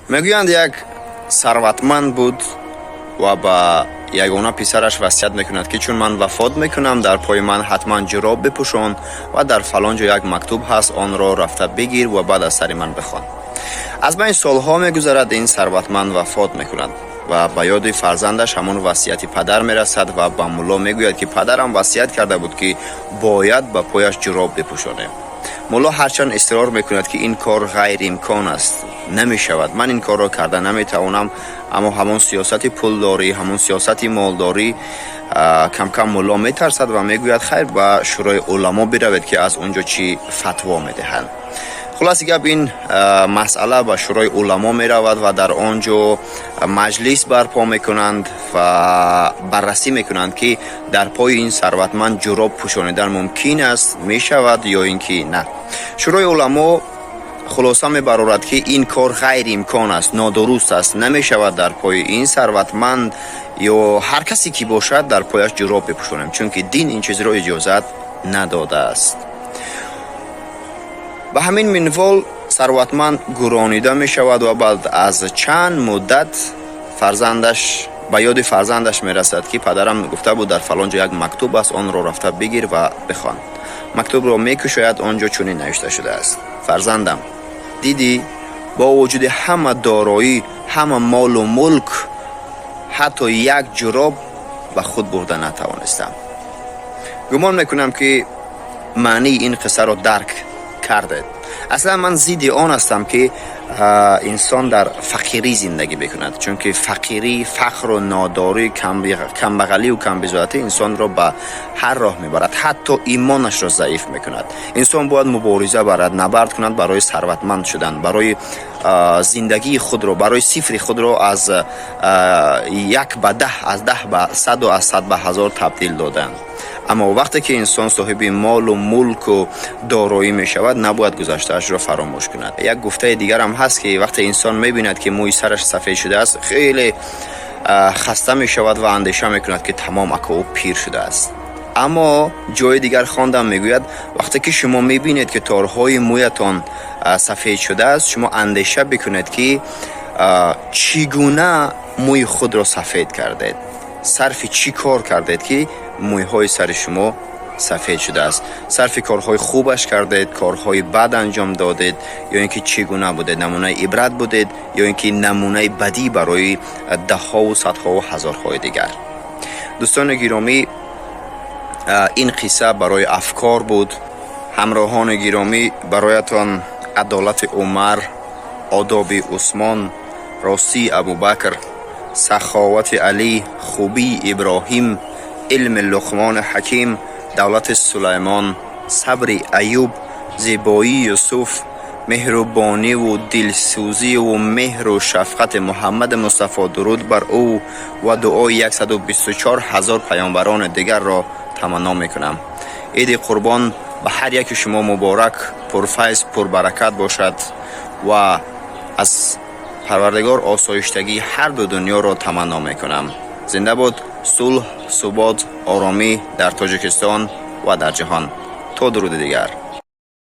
میگویند یک ثروتمند بود و با یگانه پسرش وصیت میکند که چون من وفات میکنم در پای من حتما جراب بپوشان و در فلان جا یک مکتوب هست آن را رفته بگیر و بعد از سر من بخوان. از بین سالها میگذرد این ثروتمند وفات میکند و به یاد فرزندش همون وصیت پدر میرسد و به مولا میگوید که پدرم وصیت کرده بود که باید به پایش جراب بپوشانه. مولا هرچند اصرار میکند که این کار غیر امکان است، نمیشود، من این کار را کرده نمیتوانم، اما همون سیاست پولداری، همون سیاست مالداری کم کم مولا میترسد و میگوید خیر به شورای علما بروید که از اونجا چی فتوا میدهند. خلاص گپ این مسئله به شورای علما می رود و در آنجا مجلس برپا میکنند و بررسی میکنند که در پای این ثروتمند جراب پوشانیدن ممکن است، می شود یا اینکه نه. شورای علما خلاصه می برآورد که این کار غیر امکان است، نادرست است، نمی شود در پای این ثروتمند یا هر کسی که باشد در پایش جراب بپوشانیم، چون که دین این چیز را اجازت نداده است. به همین منوال ثروتمند گرانیده می شود و بعد از چند مدت فرزندش به یاد فرزندش می رسد که پدرم گفته بود در فلان جا یک مکتوب است، آن را رفته بگیر و بخوان. مکتوب را می کشاید، آنجا چنین نوشته شده است: فرزندم، دیدی با وجود همه دارایی، همه مال و ملک، حتی یک جراب به خود برده نتوانستم. گمان میکنم که معنی این قصه را درک کرده. اصلا من ضد آن هستم که انسان در فقیری زندگی بکند، چون که فقیری، فقر و ناداری، کمبغلی و کمبزاعتی انسان را به هر راه میبرد، حتی ایمانش را ضعیف میکند. انسان باید مبارزه برد، نبرد کند برای ثروتمند شدن، برای زندگی خود را، برای صفر خود را از 1 به 10، از 10 به 100 و از 100 به 1000 تبدیل دادن. اما وقتی که انسان صاحب مال و ملک و دارایی می شود، نباید گذشته‌اش را فراموش کند. یک گفته دیگر هم هست که وقتی انسان می بیند که موی سرش سفید شده است، خیلی خسته می شود و اندیشه می کند که تمام اکو پیر شده است. اما جای دیگر خواندم میگوید وقتی که شما می بینید که تارهای مویتان سفید شده است، شما اندیشه بکنید که چگونه موی خود را سفید کردید، صرف چی کار کردید که مویهای سر شما سفید شده است. صرف کارهای خوبش کردید، کارهای بد انجام دادید، یا اینکه چگونه بودید، نمونه عبرت بودید، یا اینکه نمونه بدی برای ده ها و صدها و هزارهای دیگر. دوستان گرامی، این قصه برای افکار بود. همراهان گرامی، برایتان عدالت عمر، آداب عثمان، راستی ابوبکر، سخاوت علی، خوبی ابراهیم، علم لقمان حکیم، دولت سلیمان، صبر ایوب، زیبایی یوسف، مهربانی و دلسوزی و مهر و شفقت محمد مصطفی، درود بر او و دعای 124,000 پیامبران دیگر را تمنا میکنم. عید قربان به هر یک شما مبارک، پرفیض پربرکت باشد و از پروردگار آسایشتگی هر دو دنیا را تمنا میکنم. زنده باد صلح، ثبات، آرامی در تاجیکستان و در جهان. تا درود دیگر.